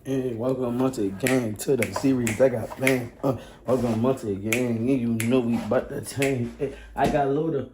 And welcome once again to the series. I got man. Welcome once again. And you know we about to change. I got loader.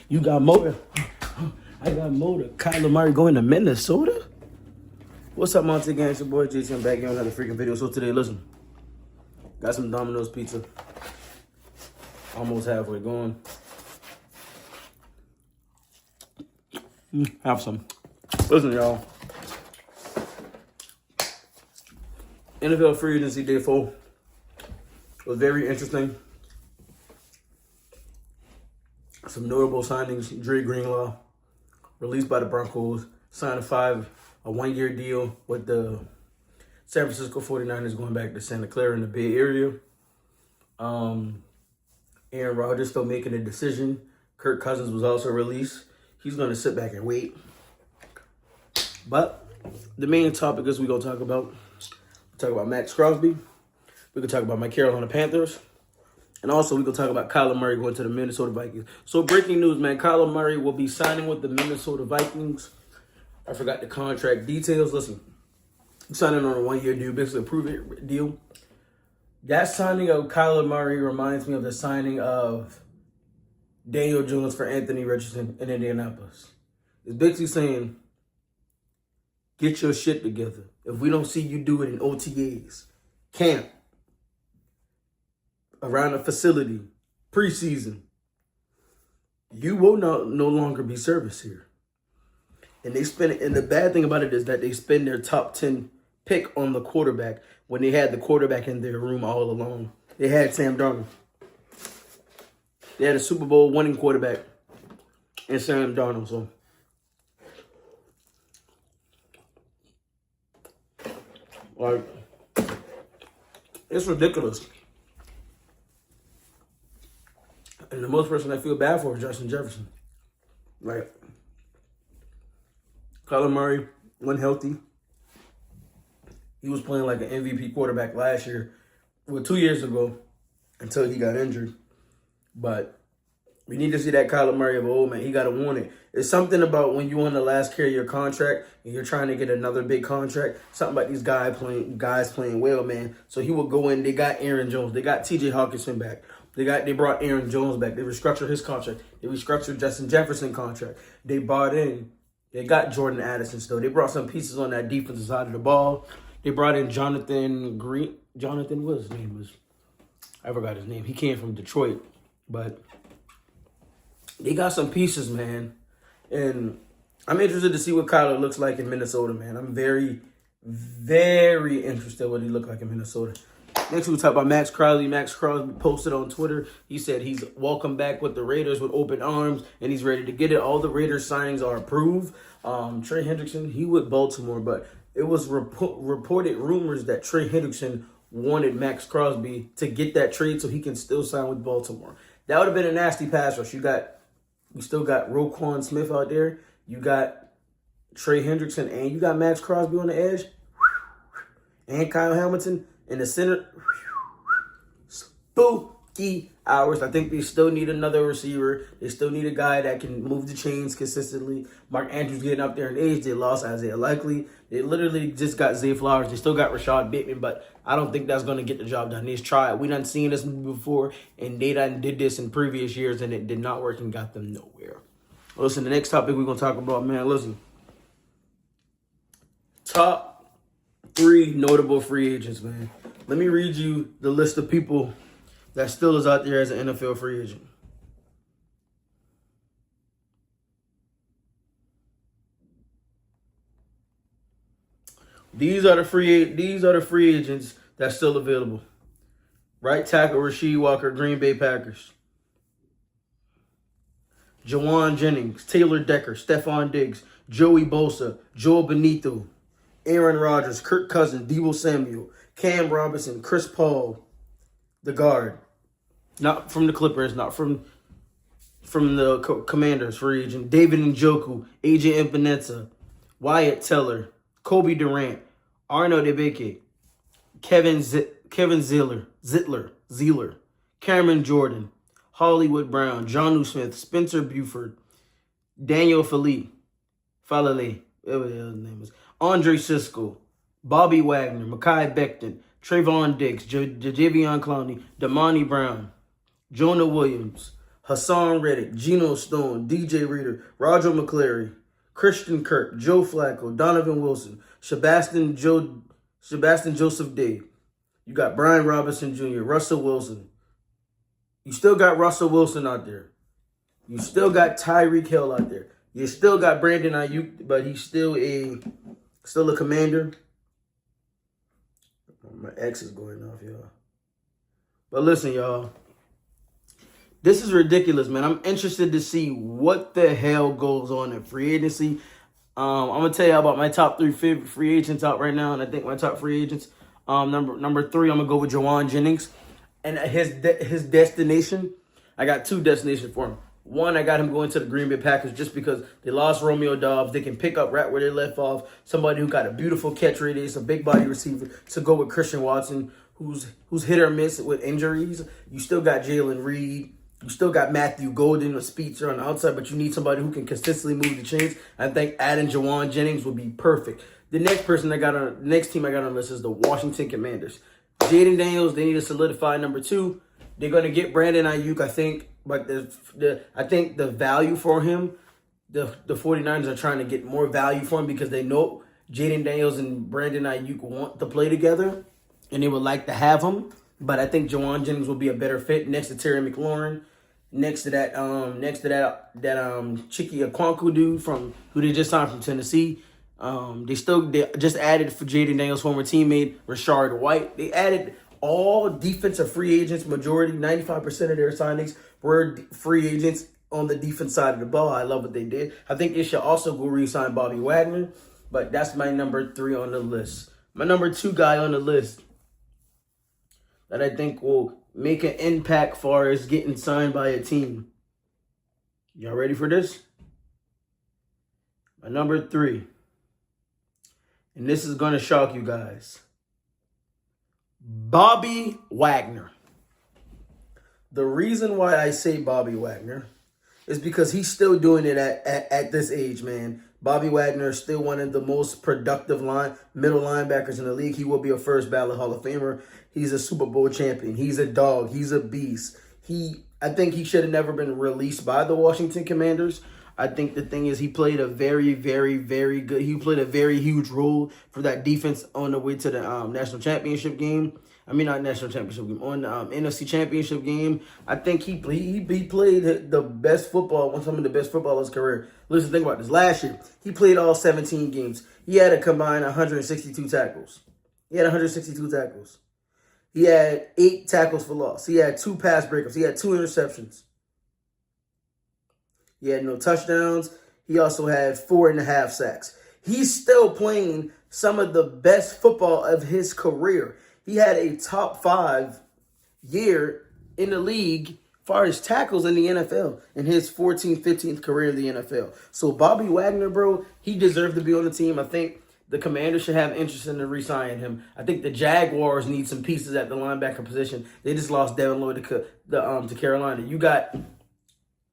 You got motor. I got motor. Kyler Murray going to Minnesota. What's up, once again? It's your boy Jason back here on another freaking video. So today, listen, got some Domino's pizza. Almost halfway gone. Have some. Listen, y'all. NFL free agency day 4 was very interesting. Some notable signings: Dre Greenlaw, released by the Broncos, signed a 1-year deal with the San Francisco 49ers, going back to Santa Clara in the Bay Area. Aaron Rodgers still making a decision. Kirk Cousins was also released. He's going to sit back and wait. But the main topic is we're going to talk about Max Crosby. We could talk about my Carolina Panthers. And also, we could talk about Kyler Murray going to the Minnesota Vikings. So, breaking news, man. Kyler Murray will be signing with the Minnesota Vikings. I forgot the contract details. Listen, he's signing on a 1-year deal, basically a prove-it deal. That signing of Kyler Murray reminds me of the signing of Daniel Jones for Anthony Richardson in Indianapolis. It's basically saying, get your shit together. If we don't see you do it in OTAs, camp, around a facility, preseason, you will no longer be serviced here. And the bad thing about it is that they spend their top 10 pick on the quarterback when they had the quarterback in their room all along. They had Sam Darnold. They had a Super Bowl winning quarterback in Sam Darnold. So like, it's ridiculous. And the most person I feel bad for is Justin Jefferson. Like, Kyler Murray, when healthy, he was playing like an MVP quarterback last year, 2 years ago, until he got injured. But we need to see that Kyler Murray of old, man. He got to want it. It's something about when you're on the last year of your contract and you're trying to get another big contract. Something about these guys playing well, man. So he will go in. They got Aaron Jones. They got T.J. Hawkinson back. They brought Aaron Jones back. They restructured his contract. They restructured Justin Jefferson contract. They got Jordan Addison still. They brought some pieces on that defensive side of the ball. They brought in Jonathan Green. Jonathan, what his name was? I forgot his name. He came from Detroit. But they got some pieces, man. And I'm interested to see what Kyler looks like in Minnesota, man. I'm very, very interested what he looked like in Minnesota. Next, we'll talk about Max Crosby. Max Crosby posted on Twitter. He said he's welcome back with the Raiders with open arms, and he's ready to get it. All the Raiders signings are approved. Trey Hendrickson, he with Baltimore, but it was reported rumors that Trey Hendrickson wanted Max Crosby to get that trade so he can still sign with Baltimore. That would have been a nasty pass rush. You still got Roquan Smith out there. You got Trey Hendrickson, and you got Max Crosby on the edge, and Kyle Hamilton in the center. Spooky hours. I think they still need another receiver. They still need a guy that can move the chains consistently. Mark Andrews getting up there in age. They lost Isaiah Likely. They literally just got Zay Flowers. They still got Rashad Bateman, but I don't think that's going to get the job done. They've tried. We done seen this before, and they done did this in previous years, and it did not work and got them nowhere. Listen, the next topic we're going to talk about, man, listen. Top 3 notable free agents, man. Let me read you the list of people that still is out there as an NFL free agent. These are the free agents that's still available. Right tackle Rasheed Walker, Green Bay Packers. Jauan Jennings, Taylor Decker, Stephon Diggs, Joey Bosa, Joel Benito, Aaron Rodgers, Kirk Cousins, Deebo Samuel, Cam Robinson, Chris Paul, the guard. Not from the Clippers, not from the Commanders, free agent. David Njoku, AJ Epinesa, Wyatt Teller, Kobe Durant, Arno Debeke, Kevin Zeitler, Cameron Jordan, Hollywood Brown, Jonnu Smith, Spencer Buford, Daniel Falele, whatever his name is, Andre Sisco, Bobby Wagner, Mekhi Becton, Trayvon Diggs, Jadeveon Clowney, Damani Brown, Jonah Williams, Hassan Reddick, Geno Stone, DJ Reader, Roger McCleary, Christian Kirk, Joe Flacco, Donovan Wilson, Sebastian Joseph Day. You got Brian Robinson Jr., Russell Wilson. You still got Russell Wilson out there. You still got Tyreek Hill out there. You still got Brandon Ayuk, but he's still a commander. My X is going off, y'all. But listen, y'all. This is ridiculous, man. I'm interested to see what the hell goes on in free agency. I'm going to tell you about my top 3 favorite free agents out right now, and I think my top free agents. Number 3, I'm going to go with Jauan Jennings. And his destination, I got 2 destinations for him. One, I got him going to the Green Bay Packers just because they lost Romeo Doubs. They can pick up right where they left off. Somebody who got a beautiful catch radius, a big body receiver to go with Christian Watson, who's hit or miss with injuries. You still got Jalen Reed. You still got Matthew Golden, a speedster on the outside, but you need somebody who can consistently move the chains. I think adding Jauan Jennings would be perfect. The next team I got on the list is the Washington Commanders. Jaden Daniels, they need to solidify number 2. They're going to get Brandon Ayuk, I think. But I think the value for him, the 49ers are trying to get more value for him because they know Jaden Daniels and Brandon Ayuk want to play together, and they would like to have him. But I think Jauan Jennings will be a better fit next to Terry McLaurin, next to that Chiki Okonkwo dude who they just signed from Tennessee. They just added for Jaden Daniels' former teammate Rashard White. They added all defensive free agents, majority, 95% of their signings were free agents on the defense side of the ball. I love what they did. I think they should also go re-sign Bobby Wagner, but that's my number 3 on the list. My number 2 guy on the list that I think will make an impact far as getting signed by a team. Y'all ready for this? My number 3. And this is going to shock you guys. Bobby Wagner. The reason why I say Bobby Wagner is because he's still doing it at this age, man. Bobby Wagner is still one of the most productive middle linebackers in the league. He will be a first ballot Hall of Famer. He's a Super Bowl champion. He's a dog. He's a beast. I think he should have never been released by the Washington Commanders. I think the thing is he played a very, very, very good. He played a very huge role for that defense on the way to the national championship game. I mean, not national championship game, on the NFC championship game. I think he played the best football, some of the best football of his career. Listen, think about this. Last year, he played all 17 games. He had a combined 162 tackles. He had 8 tackles for loss. He had 2 pass breakups. He had 2 interceptions. He had no touchdowns. He also had 4.5 sacks. He's still playing some of the best football of his career. He had a top 5 year in the league as far as tackles in the NFL in his 14th, 15th career in the NFL. So Bobby Wagner, bro, he deserved to be on the team. I think the Commanders should have interest in re-signing him. I think the Jaguars need some pieces at the linebacker position. They just lost Devin Lloyd to Carolina. You got...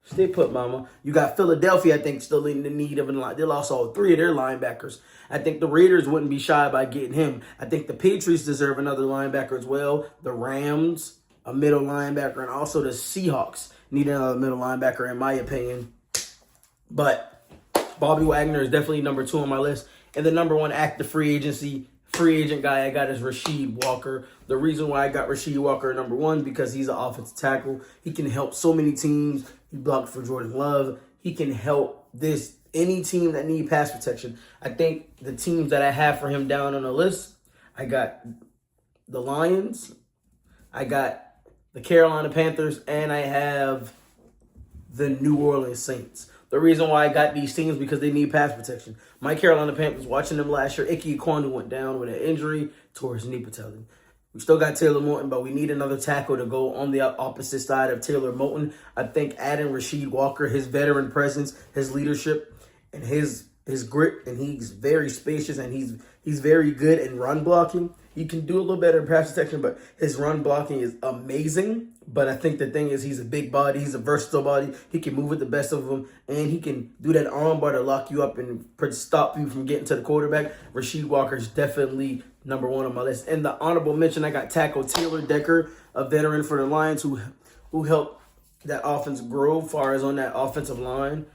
Stay put, mama. You got Philadelphia, I think, still in the need of a line. They lost all 3 of their linebackers. I think the Raiders wouldn't be shy by getting him. I think the Patriots deserve another linebacker as well. The Rams, a middle linebacker, and also the Seahawks need another middle linebacker, in my opinion. But Bobby Wagner is definitely number 2 on my list. And the number 1 active free agent guy I got is Rasheed Walker. The reason why I got Rasheed Walker number 1 because he's an offensive tackle. He can help so many teams. He blocked for Jordan Love. He can help any team that need pass protection. I think the teams that I have for him down on the list, I got the Lions, I got the Carolina Panthers, and I have the New Orleans Saints. The reason why I got these teams because they need pass protection. My Carolina Panthers, watching them last year, Ike Ekwonu went down with an injury towards his knee patellar. We still got Taylor Moton, but we need another tackle to go on the opposite side of Taylor Moton. I think adding Rasheed Walker, his veteran presence, his leadership, and his grit, and he's very spacious, and he's very good in run blocking. He can do a little better in pass protection, but his run blocking is amazing. But I think the thing is he's a big body. He's a versatile body. He can move with the best of them. And he can do that arm bar to lock you up and stop you from getting to the quarterback. Rasheed Walker is definitely number one on my list. And the honorable mention, I got tackle Taylor Decker, a veteran for the Lions who helped that offense grow far as on that offensive line.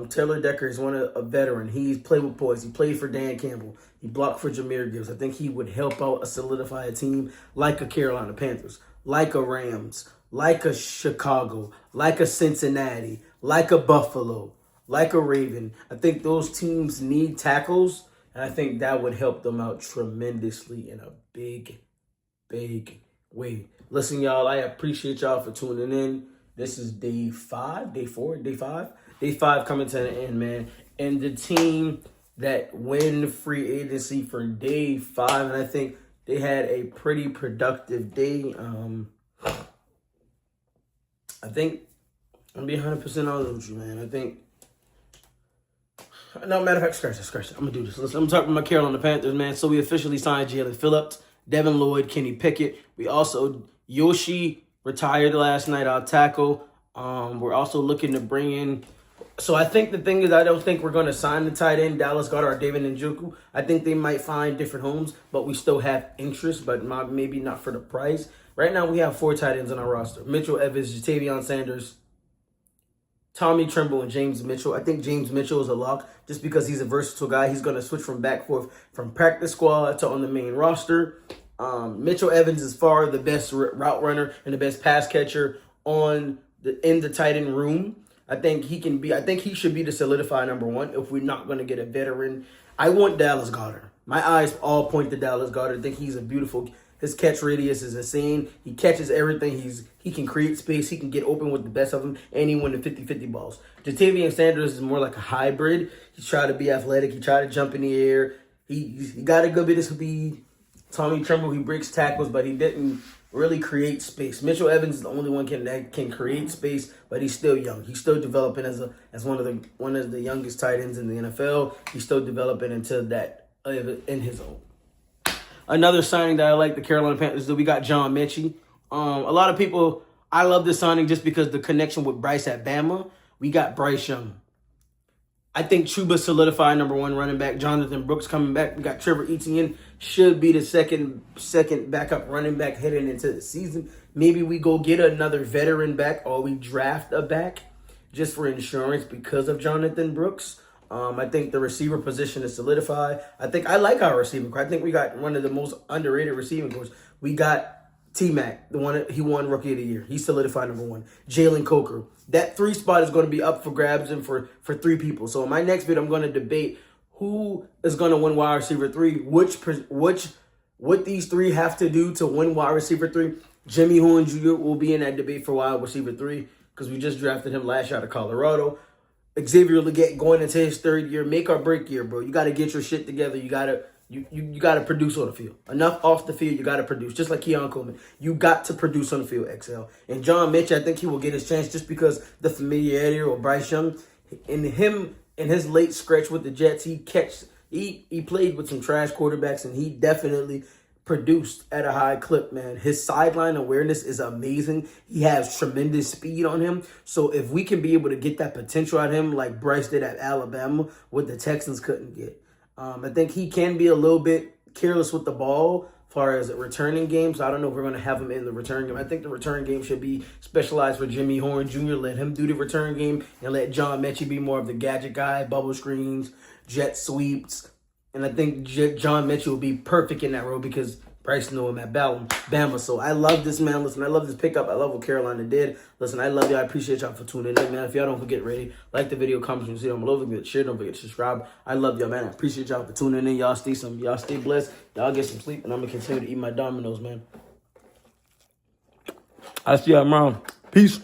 Taylor Decker is a veteran. He's played with poise. He played for Dan Campbell. He blocked for Jahmyr Gibbs. I think he would help out solidify a team like a Carolina Panthers, like a Rams, like a Chicago, like a Cincinnati, like a Buffalo, like a Raven. I think those teams need tackles, and I think that would help them out tremendously in a big, big way. Listen, y'all, I appreciate y'all for tuning in. This is day 5, day 4, day 5. Day 5 coming to the end, man. And the team that win free agency for day 5, and I think they had a pretty productive day. I think I'm gonna be 100% honest with you, man. I think no matter of fact, scratch it. I'm gonna do this. Listen, I'm talking about my Carolina Panthers, man. So we officially signed Jalen Phillips, Devin Lloyd, Kenny Pickett. We also Yoshi retired last night. Our tackle. We're also looking to bring in. So I think the thing is, I don't think we're going to sign the tight end, Dallas Goedert or David Njoku. I think they might find different homes, but we still have interest, but maybe not for the price. Right now, we have 4 tight ends on our roster. Mitchell Evans, Jatavion Sanders, Tommy Tremble, and James Mitchell. I think James Mitchell is a lock just because he's a versatile guy. He's going to switch from back forth from practice squad to on the main roster. Mitchell Evans is far the best route runner and the best pass catcher in the tight end room. I think he should be the solidified number 1 if we're not going to get a veteran. I want Dallas Goedert. My eyes all point to Dallas Goedert. I think he's his catch radius is insane. He catches everything. He can create space. He can get open with the best of them, and he win the 50-50 balls. Jatavion Sanders is more like a hybrid. He tried to be athletic. He tried to jump in the air. He got a good bit of speed. Tommy Tremble, he breaks tackles, but he didn't really create space. Mitchell Evans is the only one that can create space, but he's still young. He's still developing as one of the youngest tight ends in the NFL. He's still developing into that in his own. Another signing that I like the Carolina Panthers do, we got John Mechie. A lot of people, I love this signing just because the connection with Bryce at Bama. We got Bryce Young. I think Chuba solidified number 1 running back. Jonathan Brooks coming back. We got Trevor Etienne. Should be the second backup running back heading into the season. Maybe we go get another veteran back or we draft a back just for insurance because of Jonathan Brooks. I think the receiver position is solidified. I like our receiving core. I think we got one of the most underrated receiving cores. We got T-Mac, the one he won Rookie of the Year. He's solidified number 1. Jalen Coker. That 3 spot is going to be up for grabs and for 3 people. So in my next video, I'm going to debate who is going to win wide receiver 3, what these 3 have to do to win wide receiver 3. Jimmy Horn Jr. will be in that debate for wide receiver 3 because we just drafted him last year out of Colorado. Xavier Legette going into his 3rd year, make or break year, bro. You got to get your shit together. You got to produce on the field. Enough off the field, you got to produce. Just like Keon Coleman. You got to produce on the field, XL. And John Mitch, I think he will get his chance just because the familiarity with Bryce Young. In his late stretch with the Jets, he played with some trash quarterbacks, and he definitely produced at a high clip, man. His sideline awareness is amazing. He has tremendous speed on him. So if we can be able to get that potential out of him like Bryce did at Alabama, what the Texans couldn't get. I think he can be a little bit careless with the ball as far as returning games. So I don't know if we're going to have him in the return game. I think the return game should be specialized for Jimmy Horn Jr. Let him do the return game and let John Mechie be more of the gadget guy, bubble screens, jet sweeps. And I think John Mechie will be perfect in that role because Bryce knew him at Bama. So I love this, man. Listen, I love this pickup. I love what Carolina did. Listen, I love y'all. I appreciate y'all for tuning in, man. If y'all don't forget, like the video, comment, and see them all over. Share, don't forget to subscribe. I love y'all, man. I appreciate y'all for tuning in. Y'all stay blessed. Y'all get some sleep, and I'm going to continue to eat my Dominoes, man. I'll see y'all tomorrow. Peace.